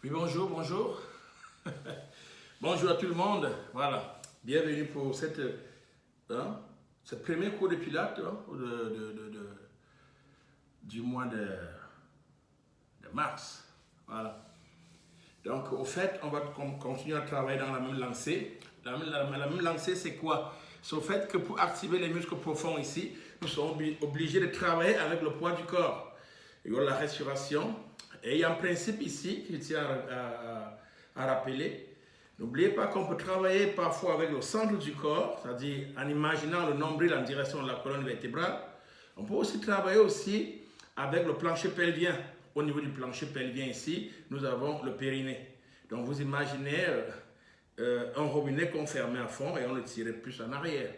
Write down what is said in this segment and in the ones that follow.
Oui, bonjour, bonjour. Bonjour à tout le monde. Voilà. Bienvenue pour cette première cours de Pilates du mois de mars. Voilà. Donc, au fait, on va continuer à travailler dans la même lancée. La même lancée, c'est quoi? C'est au fait que pour activer les muscles profonds ici, nous sommes obligés de travailler avec le poids du corps. Il y a la respiration. Et il y a un principe ici que je tiens à rappeler. N'oubliez pas qu'on peut travailler parfois avec le centre du corps, c'est-à-dire en imaginant le nombril en direction de la colonne vertébrale. On peut aussi travailler aussi avec le plancher pelvien. Au niveau du plancher pelvien ici, nous avons le périnée. Donc vous imaginez un robinet qu'on fermait à fond et on le tirait plus en arrière.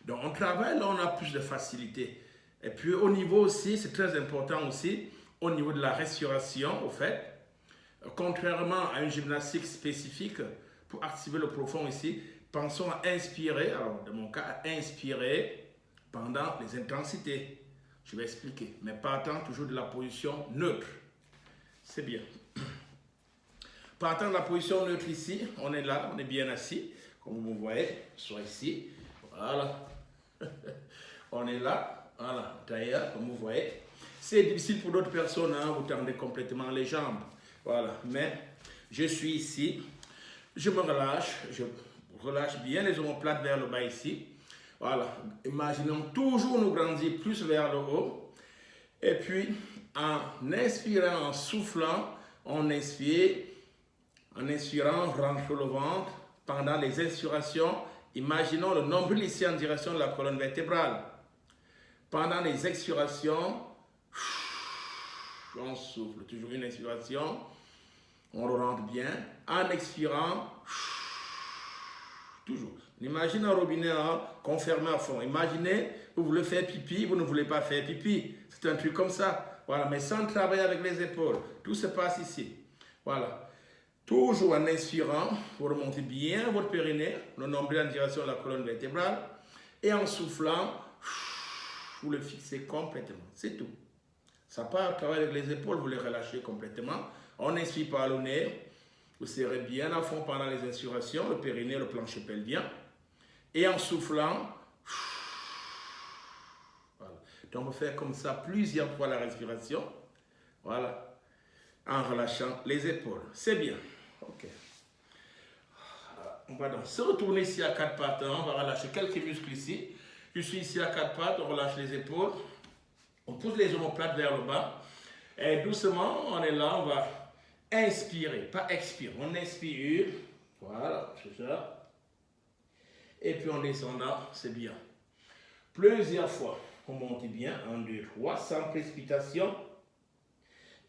Donc on travaille là, on a plus de facilité. Et puis au niveau aussi, c'est très important aussi, au niveau de la respiration, au fait, contrairement à une gymnastique spécifique, pour activer le profond ici, pensons à inspirer, alors dans mon cas, à inspirer pendant les intensités. Je vais expliquer, mais partant toujours de la position neutre. C'est bien. Partant de la position neutre ici, on est là, on est bien assis, comme vous voyez, soit ici, voilà. On est là, voilà, d'ailleurs, comme vous voyez. C'est difficile pour d'autres personnes, hein, vous tendez complètement les jambes. Voilà, mais je suis ici, je me relâche, je relâche bien les omoplates vers le bas ici. Voilà, imaginons toujours nous grandir plus vers le haut. Et puis, en inspirant, en soufflant, on inspire, en inspirant, on rentre le ventre. Pendant les inspirations, imaginons le nombril ici en direction de la colonne vertébrale. Pendant les expirations, on souffle, toujours une inspiration, on le rentre bien. En expirant, toujours. Imagine un robinet qu'on ferme à fond. Imaginez, vous voulez faire pipi, vous ne voulez pas faire pipi. C'est un truc comme ça. Voilà, mais sans travailler avec les épaules. Tout se passe ici. Voilà. Toujours en inspirant, vous remontez bien votre périnée, le nombril en direction de la colonne vertébrale. Et en soufflant, vous le fixez complètement. C'est tout. Ça part travailler avec les épaules, vous les relâchez complètement. On inspire par le nez. Vous serrez bien à fond pendant les inspirations, le périnée, le plancher pelvien. Et en soufflant, voilà. Donc on fait comme ça plusieurs fois la respiration. Voilà. En relâchant les épaules. C'est bien. Ok. On va donc se retourner ici à quatre pattes. On va relâcher quelques muscles ici. Je suis ici à quatre pattes, on relâche les épaules. On pousse les omoplates vers le bas. Et doucement, on est là, on va inspirer, pas expirer. On inspire. Voilà, c'est ça. Et puis en descendant, c'est bien. Plusieurs fois. On monte bien. 1, 2, 3, sans précipitation.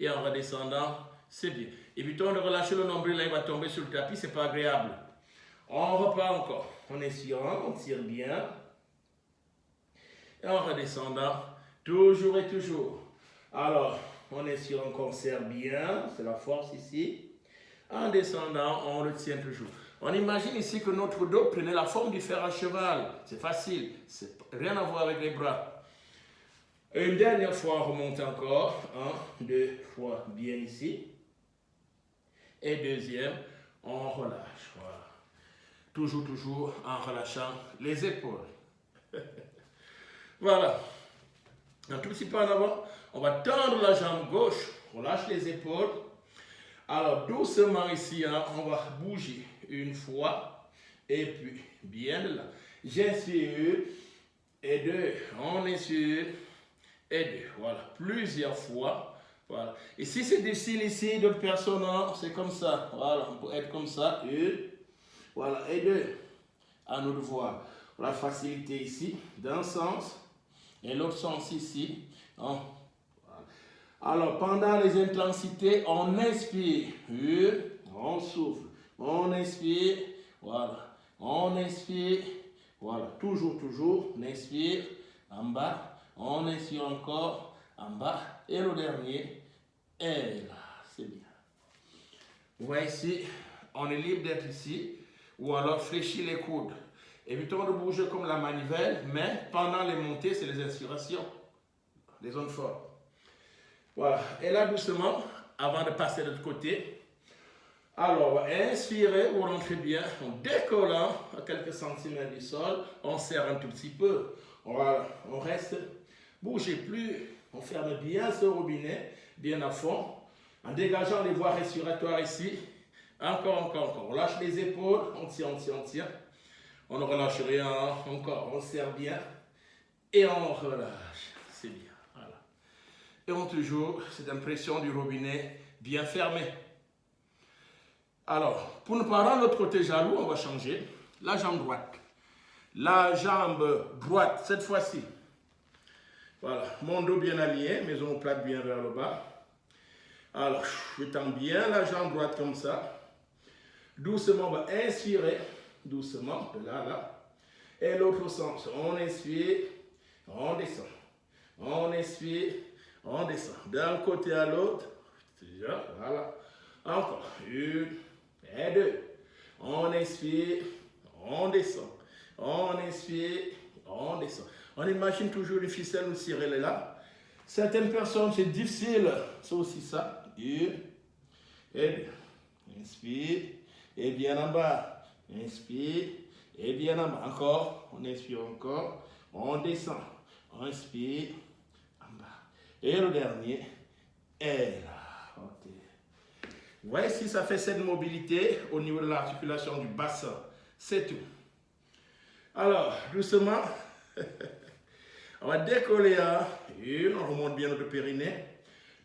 Et en redescendant, c'est bien. Évitons de relâcher le nombril, là il va tomber sur le tapis, c'est pas agréable. On repart encore. En inspirant, on tire bien. Et en redescendant, toujours et toujours. Alors, on inspire, on conserve bien, c'est la force ici. En descendant, on le tient toujours. On imagine ici que notre dos prenait la forme du fer à cheval. C'est facile, c'est rien à voir avec les bras. Une dernière fois, on remonte encore. 1, 2 fois bien ici. Et deuxième, on relâche. Voilà. Toujours, toujours en relâchant les épaules. Voilà. Un tout petit peu en avant. On va tendre la jambe gauche. Relâche les épaules. Alors, doucement ici, hein, on va bouger une fois. Et puis, bien de là. J'inspire. Et 2. On inspire. Et 2. Voilà. Plusieurs fois. Voilà. Et si c'est difficile ici, d'autres personnes, c'est comme ça. Voilà. On peut être comme ça. 1. Voilà. Et 2. À nous de voir. La facilité ici, d'un sens. Et l'autre sens ici. Voilà. Alors, pendant les intensités, on inspire. On souffle. On inspire. Voilà. On inspire. Voilà. Toujours, toujours. On inspire. En bas. On inspire encore. En bas. Et le dernier. Et là. C'est bien. Vous voyez ici, on est libre d'être ici. Ou alors fléchir les coudes. Évitons de bouger comme la manivelle, mais pendant les montées, c'est les inspirations, les zones fortes. Voilà. Et là, doucement, avant de passer de l'autre côté, Alors, on va inspirer, vous rentrez bien en décollant à quelques centimètres du sol. On serre un tout petit peu. Voilà, on reste, bougez plus. On ferme bien ce robinet, bien à fond, en dégageant les voies respiratoires ici. Encore, encore, encore. On lâche les épaules, on tire, on tire, on tire. On ne relâche rien, encore, on serre bien. Et on relâche. C'est bien, voilà. Et on toujours cette impression du robinet bien fermé. Alors, pour ne pas rendre l'autre côté jaloux, on va changer la jambe droite. La jambe droite, cette fois-ci. Voilà, mon dos bien aligné, mes omoplates bien vers le bas. Alors, je tends bien la jambe droite comme ça. Doucement, on va inspirer, doucement, de là à là. Et l'autre sens, on inspire, on descend. On inspire, on descend. D'un côté à l'autre, voilà. Encore, une et deux. On inspire, on descend. On inspire, on descend. On imagine toujours les ficelles ou cirées là. Certaines personnes, c'est difficile. C'est aussi ça. Une et deux. Inspire et bien en bas. Inspire et bien en bas. Encore. On inspire encore. On descend. On inspire en bas. Et le dernier est là. Ok. Vous voyez si ça fait cette mobilité au niveau de l'articulation du bassin. C'est tout. Alors, doucement. On va décoller à une, on remonte bien notre périnée.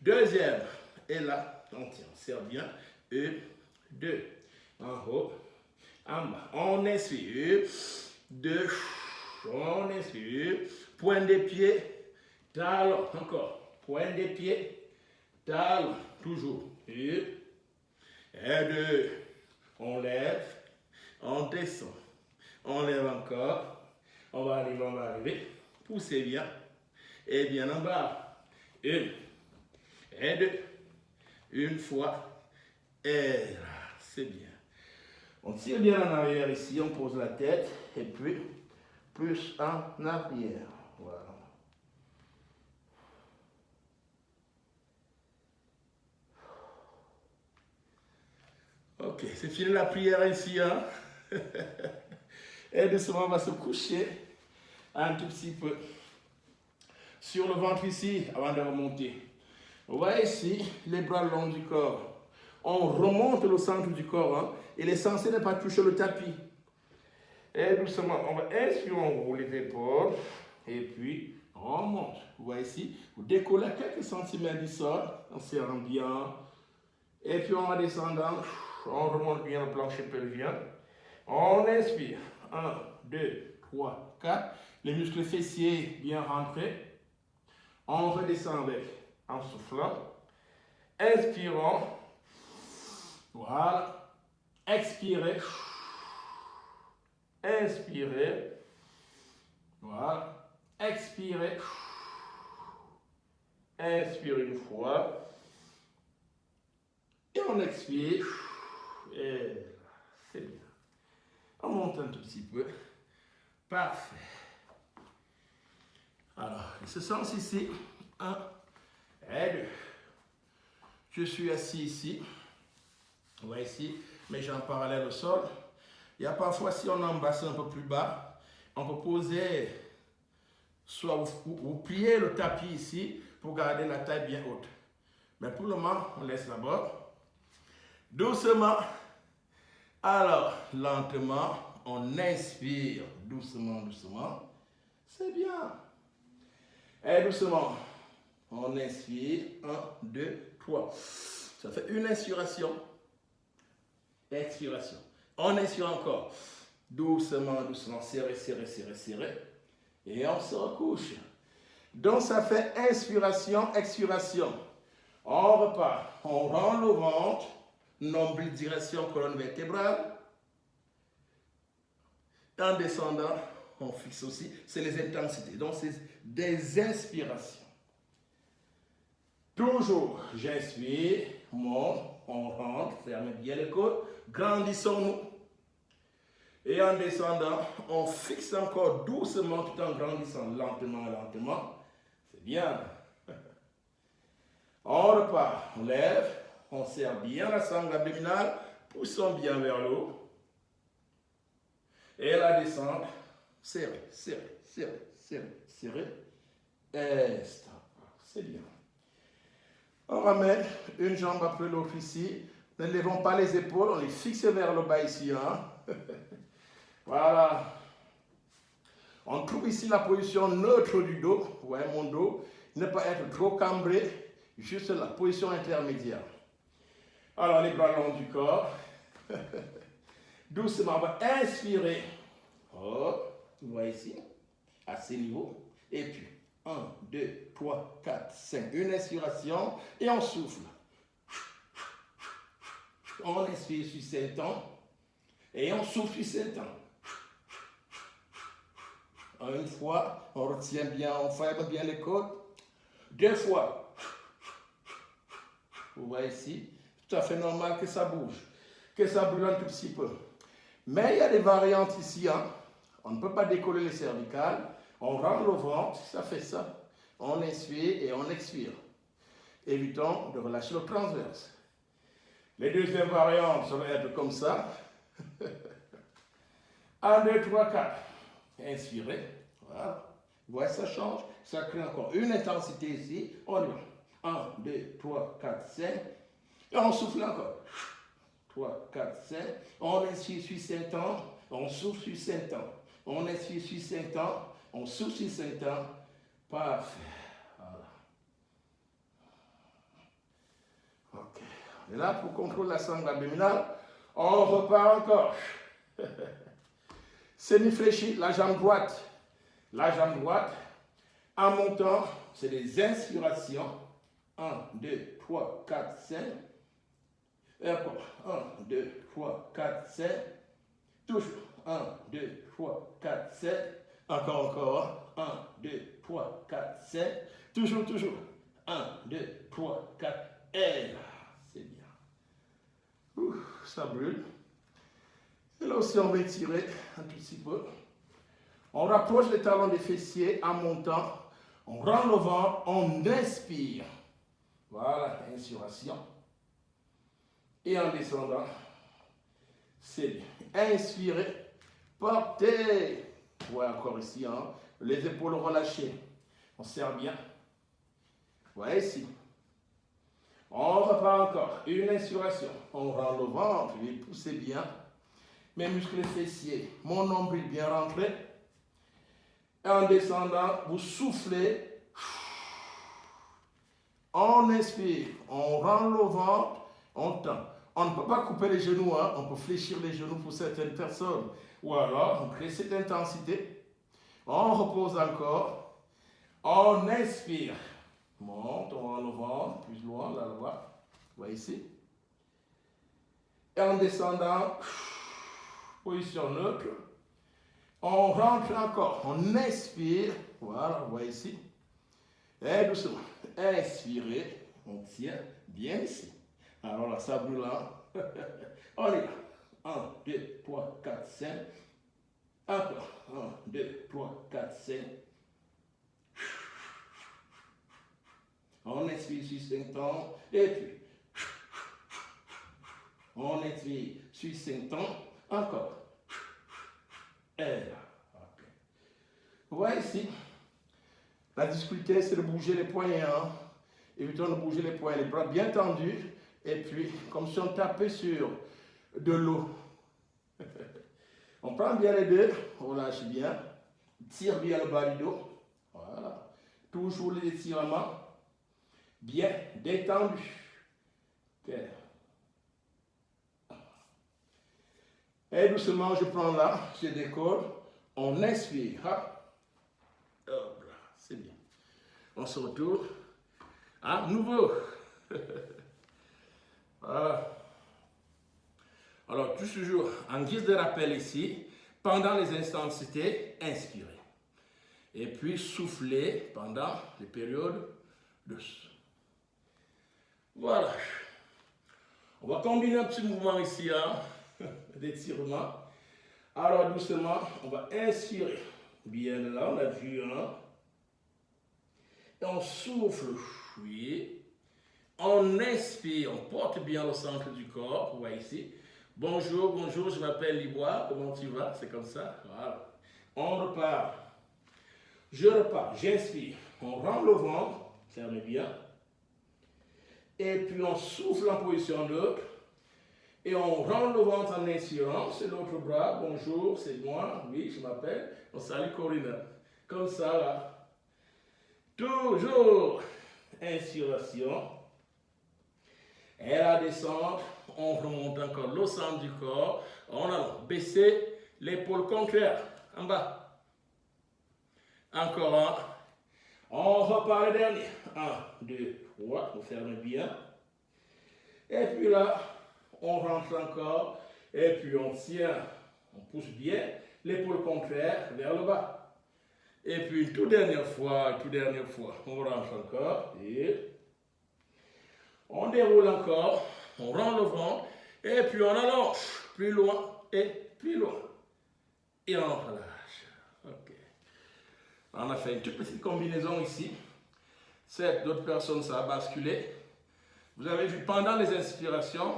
Deuxième, et là, on tient, on serre bien. Une, deux, en haut, en bas. On inspire, deux, on inspire. Point des pieds, talon, encore. Point des pieds, talon, toujours. Une, et deux. On lève, on descend. On lève encore. On va arriver. Poussez bien. Et bien en bas. Une. Et deux. Une fois. Et là. C'est bien. On tire bien en arrière ici. On pose la tête. Et puis, plus en arrière. Voilà. Ok. C'est fini la prière ici. Hein? Et doucement, on va se coucher un tout petit peu sur le ventre ici avant de remonter. Vous voyez ici, les bras le long du corps. On remonte le centre du corps. Hein. Il est censé ne pas toucher le tapis. Et doucement, on va inspirer, on roule les épaules. Et puis, on monte. Vous voyez ici, vous décollez à quelques centimètres du sol en serrant bien. Et puis, en descendant, on remonte bien le plancher pelvien. On inspire. 1, 2, 3, 4. Les muscles fessiers bien rentrés. On redescend avec en soufflant. Inspirons. Voilà. Expirez. Inspirez. Voilà. Expirez. Inspire une fois. Et on expire. Et c'est bien. On monte un tout petit peu. Parfait. Alors, ce sens ici. 1 et 2. Je suis assis ici. Vous voyez ici, mes jambes parallèles au sol. Il y a parfois, si on a un bassin un peu plus bas, on peut poser, soit vous pliez le tapis ici pour garder la taille bien haute. Mais pour le moment, on laisse là-bas. Doucement. Alors, lentement, on inspire doucement, doucement. C'est bien. Et doucement, on inspire. 1, 2, 3. Ça fait une inspiration. Expiration. On inspire encore. Doucement, doucement. Serré, serré, serré, serré. Et on se recouche. Donc, ça fait inspiration, expiration. On repart. On rend le ventre. Nombril, direction, colonne vertébrale. En descendant, on fixe aussi. C'est les intensités. Donc, c'est des inspirations. Toujours, j'inspire, monte, on rentre, ferme bien les côtes, grandissons-nous. Et en descendant, on fixe encore doucement tout en grandissant lentement, lentement. C'est bien. On repart, on lève, on serre bien la sangle abdominale, poussons bien vers le haut. Et la descente, serré, serré, serré, serré, serré. Et stop. C'est bien. On ramène une jambe après l'autre ici. Ne levons pas les épaules, on les fixe vers le bas ici. Hein? Voilà. On trouve ici la position neutre du dos. Vous voyez mon dos. Ne pas être trop cambré, juste la position intermédiaire. Alors les bras longs du corps. Doucement, on va inspirer. Oh, vous voyez ici, à ce niveau. Et puis, 1, 2, 3, 4, 5. Une inspiration et on souffle. On inspire sur 7 ans et on souffle sur 7 ans. Une fois, on retient bien, on ferme bien les côtes. 2 fois. Vous voyez ici, tout à fait normal que ça bouge, que ça brûle un tout petit peu. Mais il y a des variantes ici. Hein. On ne peut pas décoller les cervicales. On rentre le ventre, ça fait ça. On inspire et on expire. Évitons de relâcher le transverse. Les deuxièmes variantes, ça va être comme ça. 1, 2, 3, 4. Inspirez. Voilà. Vous voyez, ça change. Ça crée encore une intensité ici. On y va. 1, 2, 3, 4, 5. Et on souffle encore. 3, 4, 5. On inspire sur 5 ans. On souffle sur 5 ans. On inspire sur 5 ans. On souffle sur 5 ans. Parfait. Voilà. Ok. Et là, pour contrôler la sangle abdominale, on repart encore. Semi-fléchi, la jambe droite. La jambe droite. En montant, c'est des inspirations. 1, 2, 3, 4, 5. Et encore. 1, 2, 3, 4, 5. Toujours. 1, 2, 3, 4, 7. Encore. 1, 2, 3, 4, 7. Toujours. 1, 2, 3, 4. Et là, c'est bien. Ouh, ça brûle. Et là aussi, on va étirer un tout petit peu. On rapproche les talons des fessiers en montant. On rend le ventre, on inspire. Voilà, inspiration. Et en descendant, c'est bien. Inspirez, portez. Voilà, encore ici, hein. Les épaules relâchées. On serre bien. Voilà ici. On repart encore. Une inspiration. On rend le ventre, les poussez bien. Mes muscles fessiers, mon nombril bien rentré. Et en descendant, vous soufflez. On inspire, on rend le ventre, on tend. On ne peut pas couper les genoux, hein. On peut fléchir les genoux pour certaines personnes. Ou alors, on crée cette intensité. On repose encore. On inspire. Monte, on rend le ventre, plus loin, là, là. Vous voyez ici. Et en descendant, position neutre. On rentre encore, on inspire. Voilà, vous voyez ici. Et doucement. Inspirez, on tient bien ici. Alors là, ça brûle là. On y va. 1, 2, 3, 4, 5. Encore. 1, 2, 3, 4, 5. On inspire sur 5 temps. Et puis, on inspire sur 5 temps. Encore. Et là. Okay. Vous voyez ici. La difficulté, c'est de bouger les poignets. Hein. Évitons de bouger les poignets, les bras bien tendus. Et puis, comme si on tapait sur de l'eau. On prend bien les deux, on lâche bien. Tire bien le bas du dos. Voilà. Toujours les étirements. Bien détendu. Okay. Et doucement, je prends là, je décolle. On inspire. Hop là, c'est bien. On se retourne. À nouveau. Voilà. Alors, toujours en guise de rappel ici, pendant les intensités, inspirez. Et puis, soufflez pendant les périodes de... Voilà. On va combiner un petit mouvement ici, hein, d'étirement. Alors, doucement, on va inspirer. Bien là, on a vu, hein. Et on souffle, oui. On inspire, on porte bien le centre du corps, vous voyez ici. Bonjour, bonjour, je m'appelle Libois. Comment tu vas? C'est comme ça? Voilà. On repart. Je repars, j'inspire. On rend le ventre, fermez bien. Et puis on souffle en position neutre. Et on rend le ventre en inspirant. C'est l'autre bras. Bonjour, c'est moi. Oui, je m'appelle. On salue Corinne. Comme ça, là. Toujours. Inspiration. Et la descente. On remonte encore le centre du corps. On a baissé l'épaule contraire. En bas. Encore un. On repart le dernier. 1, 2, 3. On ferme bien. Et puis là, on rentre encore. Et puis on tient. On pousse bien l'épaule contraire vers le bas. Et puis une toute dernière fois. On rentre encore. Et on déroule encore. On rend le ventre. Et puis on allonge. Plus loin et plus loin. Et on relâche. Ok. On a fait une toute petite combinaison ici. Certes, d'autres personnes, ça a basculé. Vous avez vu, pendant les inspirations,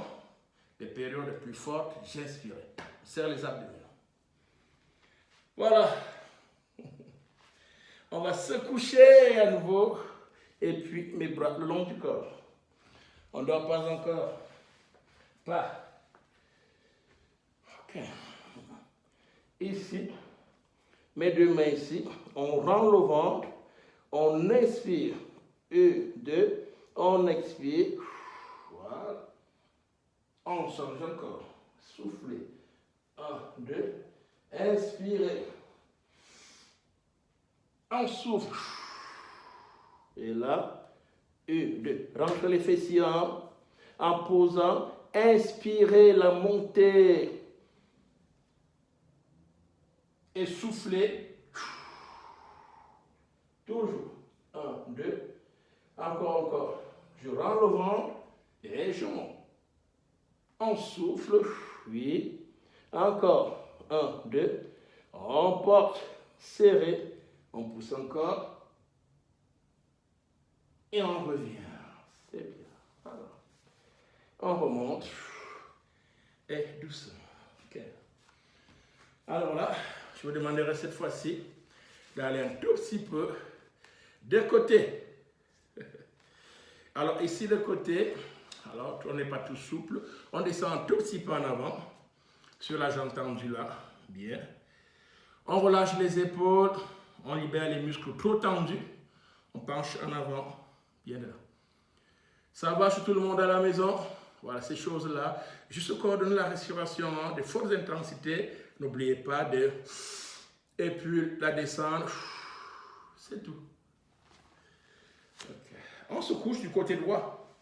les périodes les plus fortes, j'inspirais. On serre les abdominaux. Voilà. On va se coucher à nouveau. Et puis, mes bras le long du corps. On ne dort pas encore. Pas. Ok. Ici, mes deux mains ici. On rend le ventre. On inspire. 1, 2. On expire. Voilà. On change encore. Soufflez. 1, 2. Inspirez. On souffle. Et là, 1, 2. Rentre les fessiers en posant. Inspirez la montée. Et soufflez. Toujours. 1, 2. Encore. Je rends le ventre et je monte. On souffle. Oui. Encore. 1, 2. On porte. Serré. On pousse encore. Et on revient. C'est bien. Alors, on remonte. Et doucement. Okay. Alors là, je vous demanderai cette fois-ci d'aller un tout petit peu de côté. Alors ici, de côté, alors on n'est pas tout souple. On descend un tout petit peu en avant sur la jambe tendue là. Bien. On relâche les épaules. On libère les muscles trop tendus. On penche en avant. Bien là. Ça va sur tout le monde à la maison. Voilà ces choses-là. Juste coordonner la respiration, de fortes intensités. N'oubliez pas de... Et puis la descente. C'est tout. Okay. On se couche du côté droit.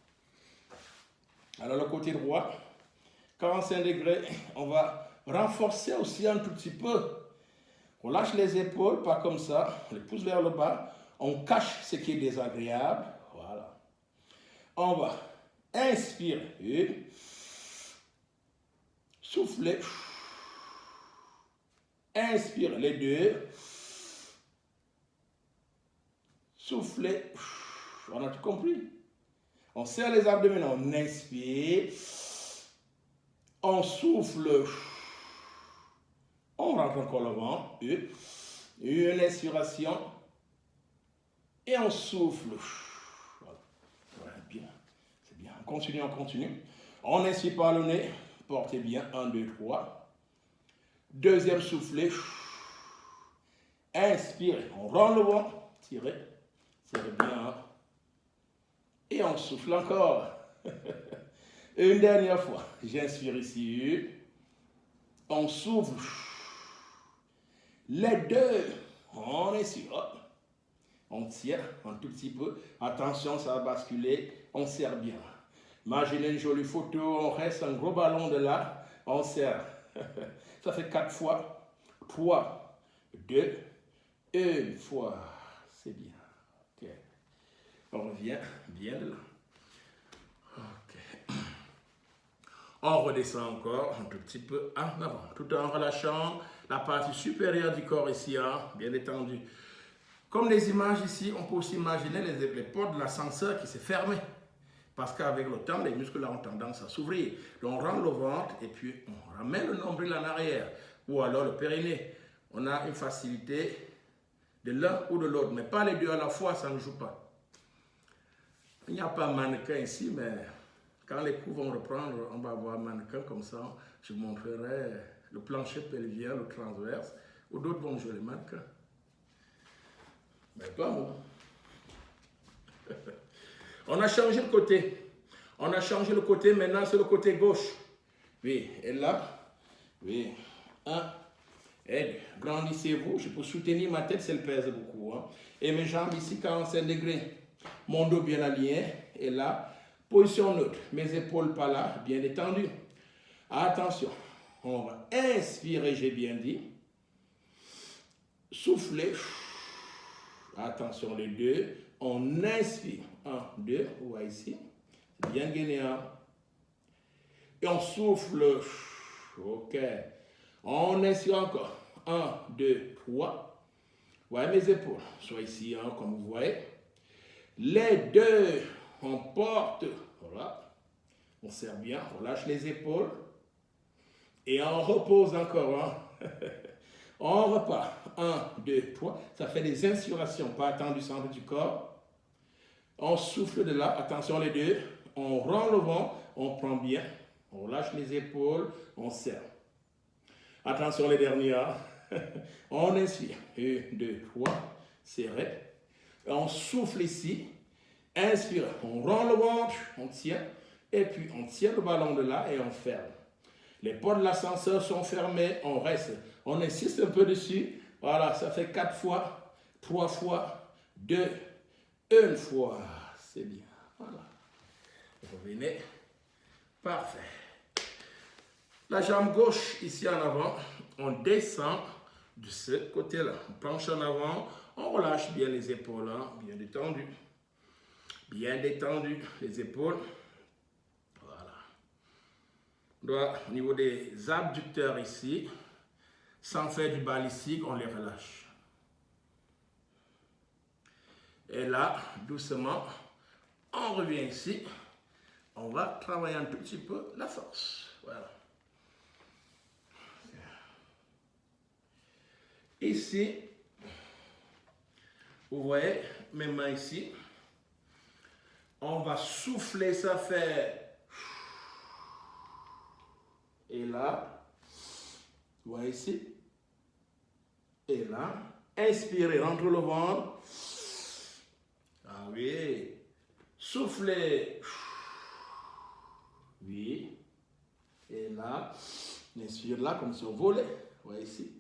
Alors le côté droit, 45 degrés. On va renforcer aussi un tout petit peu. On lâche les épaules, pas comme ça. On les pousse vers le bas. On cache ce qui est désagréable. Voilà. On va inspirer. Souffler. Inspire les deux. Souffler. On a tout compris. On serre les abdominaux. On inspire. On souffle. On rentre encore le ventre. Une inspiration. Et on souffle. Voilà, bien. C'est bien. On continue. On inspire par le nez. Portez bien. 1, 2, 3. Deuxième soufflé. Inspirez. On rend le ventre. Tirez. Serrez bien. Et on souffle encore. Une dernière fois. J'inspire ici. On souffle. Les deux. On inspire. On tire un tout petit peu. Attention, ça va basculer. On serre bien. Imaginez une jolie photo. On reste un gros ballon de là. On serre. Ça fait 4 fois. 3, 2, 1 fois. C'est bien. Okay. On revient bien de là. Okay. On redescend encore un tout petit peu en avant. Tout en relâchant la partie supérieure du corps ici, bien détendue. Comme les images ici, on peut aussi imaginer les portes de l'ascenseur qui s'est fermé. Parce qu'avec le temps, les muscles ont tendance à s'ouvrir. Donc on rentre le ventre et puis on ramène le nombril en arrière. Ou alors le périnée. On a une facilité de l'un ou de l'autre, mais pas les deux à la fois, ça ne joue pas. Il n'y a pas mannequin ici, mais quand les cours vont reprendre, on va avoir mannequin comme ça. Je vous montrerai le plancher pelvien, le transverse, ou d'autres vont jouer les mannequins. Mais pas moi. On a changé le côté. On a changé le côté, maintenant c'est le côté gauche. Oui, et là, oui, 1, et 2. Grandissez-vous, je peux soutenir ma tête si elle pèse beaucoup. Hein. Et mes jambes ici, 45 degrés. Mon dos bien aligné, et là, position neutre. Mes épaules par là, bien détendues. Attention, on va inspirer, j'ai bien dit. Souffler. Attention, les deux. On inspire. 1, 2, on va ici. Bien gainé. Et on souffle. Ok. On inspire encore. 1, 2, 3. Voyez mes épaules. Soit ici, hein, comme vous voyez. Les deux, on porte. Voilà. On serre bien. On lâche les épaules. Et on repose encore. Hein. On repart. 1, 2, 3. Ça fait des inspirations. Pas attendre du centre du corps. On souffle de là. Attention les deux. On rend le ventre. On prend bien. On lâche les épaules. On serre. Attention les dernières. On inspire. 1, 2, 3. Serré. On souffle ici. Inspire. On rend le ventre. On tient. Et puis on tire le ballon de là et on ferme. Les portes de l'ascenseur sont fermées. On reste. On insiste un peu dessus. Voilà. Ça fait 4 fois. 3 fois. 2. 1 fois. C'est bien. Voilà. Revenez. Parfait. La jambe gauche ici en avant. On descend de ce côté-là. On penche en avant. On relâche bien les épaules. Hein, bien détendu. Bien détendu. Les épaules. Voilà. On doit, au niveau des abducteurs ici, sans faire du balistique, on les relâche. Et là, doucement, on revient ici. On va travailler un tout petit peu la force. Voilà. Ici, vous voyez mes mains ici. On va souffler, ça fait. Et là, vous voyez ici. Et là, inspirez, rentre le ventre. Ah oui. Soufflez. Oui. Et là, inspire là comme si on volait. Vous voyez ici.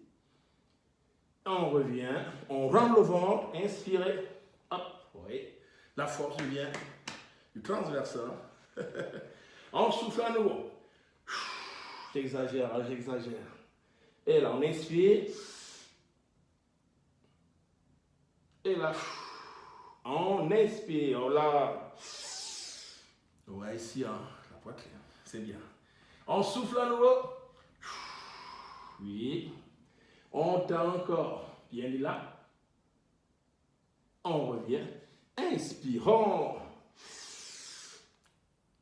On revient. On rend le ventre. Inspirez. Hop. Vous voyez. La force vient du transversal. On souffle à nouveau. J'exagère, j'exagère. Et là, on inspire. Et là, on inspire. On la. Ouais, ici, hein, la poitrine. C'est bien. On souffle à nouveau. Oui. On tend encore. Bien là. On revient. Inspirons.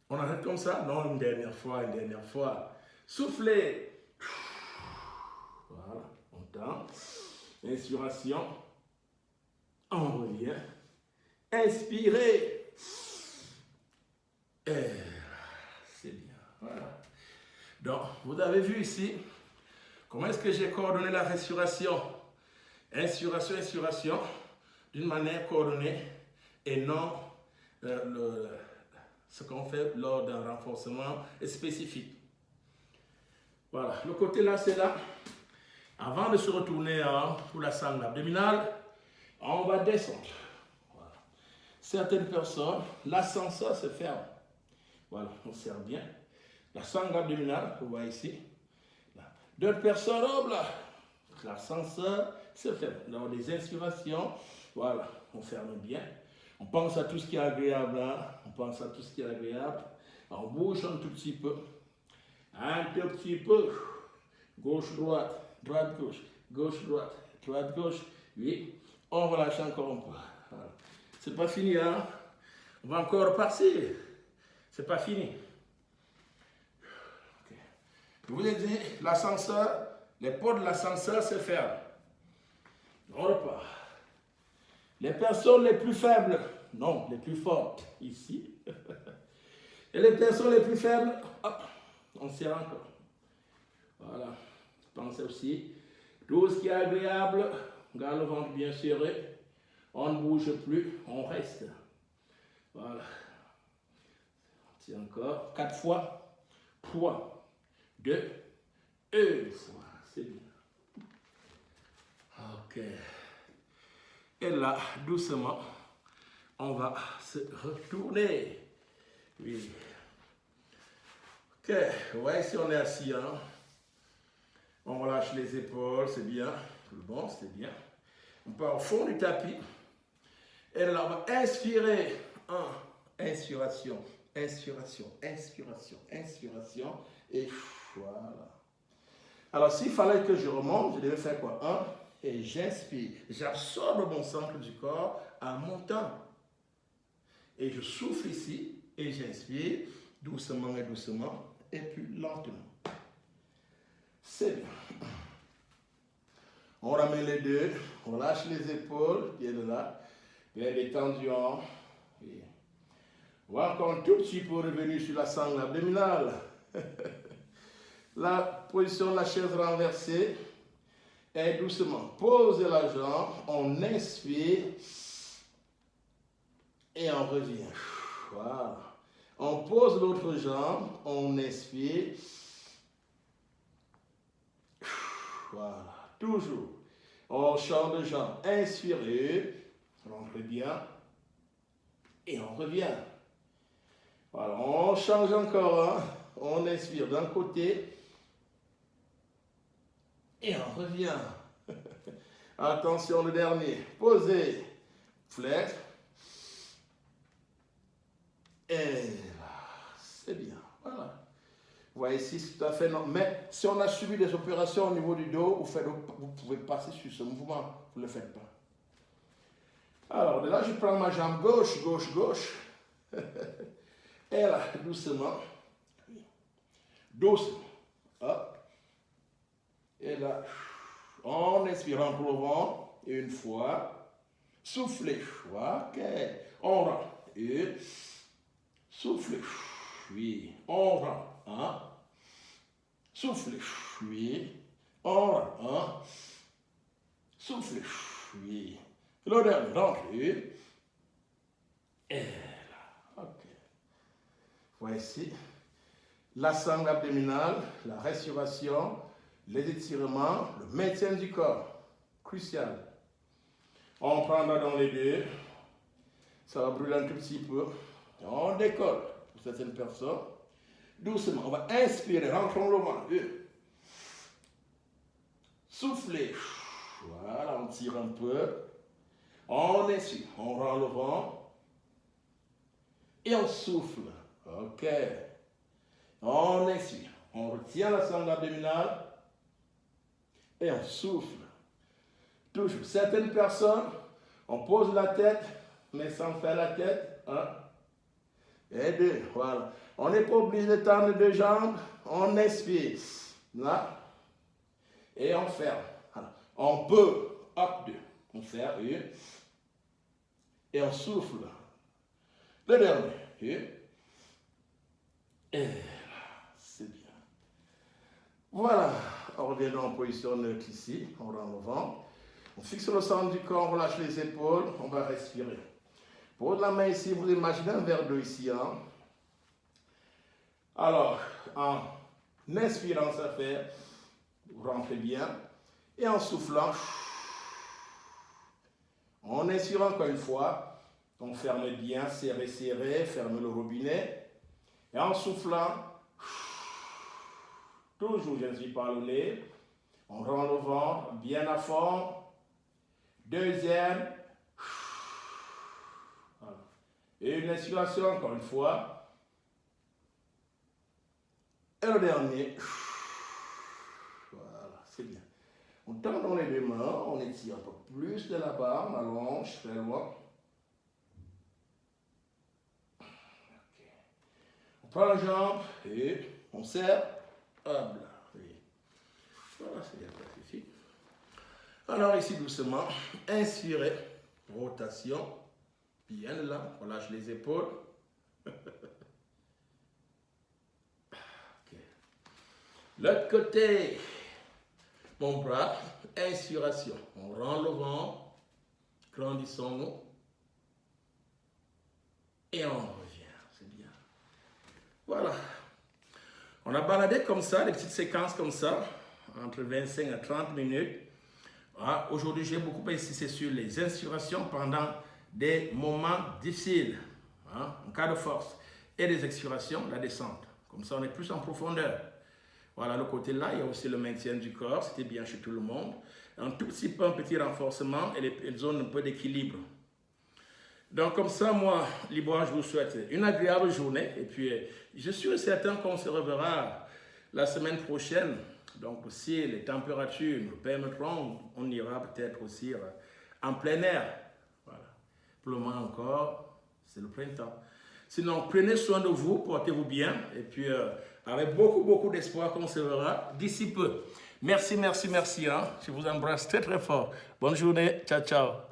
On arrête comme ça? Non, une dernière fois, une dernière fois. Soufflez. Voilà. On tend. Inspiration. On revient. Inspirez. Et c'est bien. Voilà. Donc, vous avez vu ici comment est-ce que j'ai coordonné la respiration. Inspiration, expiration, d'une manière coordonnée et non ce qu'on fait lors d'un renforcement spécifique. Voilà. Le côté là, c'est là. Avant de se retourner pour la sangle abdominale, on va descendre. Voilà. Certaines personnes, l'ascenseur se ferme. Voilà, on serre bien. La sangle abdominale, vous voyez ici. D'autres personnes, hop là, l'ascenseur se ferme. Dans des inspirations, voilà, on ferme bien. On pense à tout ce qui est agréable. Hein? On pense à tout ce qui est agréable. On bouge un tout petit peu. Un tout petit peu. Gauche-droite, droite-gauche, gauche-droite, droite-gauche. Oui. On relâche encore un peu. Voilà. C'est pas fini, hein? On va encore repartir. C'est pas fini. Okay. Je vous ai dit, l'ascenseur, les portes de l'ascenseur se ferment. On repart. Les personnes les plus faibles, non, les plus fortes, ici. Et les personnes les plus faibles, hop, on serre encore. Voilà. Pensez aussi, tout ce qui est agréable, garde le ventre bien serré. On ne bouge plus, on reste. Voilà. C'est encore 4 fois. 3, 2, 1 fois. C'est bien. Ok. Et là, doucement, on va se retourner. Oui. Ok. Ouais, si on est assis, hein. On relâche les épaules, c'est bien. Bon, c'est bien. On part au fond du tapis. Et là, on va inspirer. Inspiration, inspiration, inspiration, inspiration. Et voilà. Alors, s'il fallait que je remonte, je devais faire quoi? Et j'inspire. J'absorbe mon centre du corps en montant. Et je souffle ici. Et j'inspire doucement et doucement. Et puis lentement. C'est bien. On ramène les deux. On lâche les épaules. Bien de là. Bien détendu. Oui. On va encore un tout petit peu revenir sur la sangle abdominale. La position de la chaise renversée. Et doucement, posez la jambe, on inspire et on revient. Voilà. On pose l'autre jambe, on inspire. Voilà. Toujours. On change de jambe. Inspirez. Rentrez bien. Et on revient. Voilà. On change encore. On inspire d'un côté. Et on revient. Attention, le dernier. Posez. Flex. Et là, c'est bien. Voilà. Vous voyez ici, c'est tout à fait normal. Mais si on a subi des opérations au niveau du dos, vous pouvez passer sur ce mouvement. Vous ne le faites pas. Alors, de là, je prends ma jambe gauche, gauche, gauche. Et là, doucement. Doucement. Hop. Et là, en inspirant pour le ventre, une fois, soufflez, ok, on rentre, et soufflez, oui, on rentre, soufflez, oui, on rentre, soufflez, oui, le dernier, rentre, et là, ok. Voici la sangle abdominale, la respiration, les étirements, le maintien du corps, crucial. On prendra dans les deux, ça va brûler un tout petit peu. On décolle pour certaines personnes. Doucement, on va inspirer, rentrons le ventre. Soufflez. Voilà, on tire un peu. On inspire, on rend le ventre. Et on souffle. Ok. On inspire, on retient la sangle abdominale. Et on souffle. Toujours. Certaines personnes, on pose la tête, mais sans faire la tête. 1 et 2. Voilà. On n'est pas obligé de tendre les deux jambes. On inspire. Là. Et on ferme. Voilà. On peut. Hop, 2. On ferme. 1. Et on souffle. Le dernier. 1. Et là. C'est bien. Voilà. On revient en position neutre ici. On rend le ventre. On fixe le centre du corps, on relâche les épaules, on va respirer. Pose la main ici, vous imaginez un verre d'eau ici. Alors, en inspirant, ça fait, vous rentrez bien. Et en soufflant, on inspire encore une fois. On ferme bien, serré, serré, ferme le robinet. Et en soufflant, toujours j'inspire par le nez. On rend le ventre bien à fond. Deuxième. Voilà. Et une inspiration encore une fois. Et le dernier. Voilà, c'est bien. On tend dans les deux mains, on étire un peu plus de la barre, on allonge très loin. Okay. prend la jambe et on serre. Hop là. Oui. Voilà, c'est bien classifié. Alors ici, doucement, inspirez, rotation. Bien là, on lâche les épaules. Okay. L'autre côté, mon bras, inspiration. On rend le ventre, grandissons-nous. Et on revient, c'est bien. Voilà. On a baladé comme ça, des petites séquences comme ça, entre 25 à 30 minutes. Voilà. Aujourd'hui, j'ai beaucoup insisté sur les inspirations pendant des moments difficiles, hein, en cas de force, et des expirations, la descente. Comme ça, on est plus en profondeur. Voilà, le côté là, il y a aussi le maintien du corps, c'était bien chez tout le monde. Un tout petit peu, un petit renforcement et les zones un peu d'équilibre. Donc comme ça, moi, Liboire, je vous souhaite une agréable journée. Et puis, je suis certain qu'on se reverra la semaine prochaine. Donc si les températures nous permettront, on ira peut-être aussi en plein air. Voilà. Pour le moment encore, c'est le printemps. Sinon, prenez soin de vous, portez-vous bien. Et puis, avec beaucoup d'espoir qu'on se verra d'ici peu. Merci, merci, merci. Hein. Je vous embrasse très fort. Bonne journée. Ciao, ciao.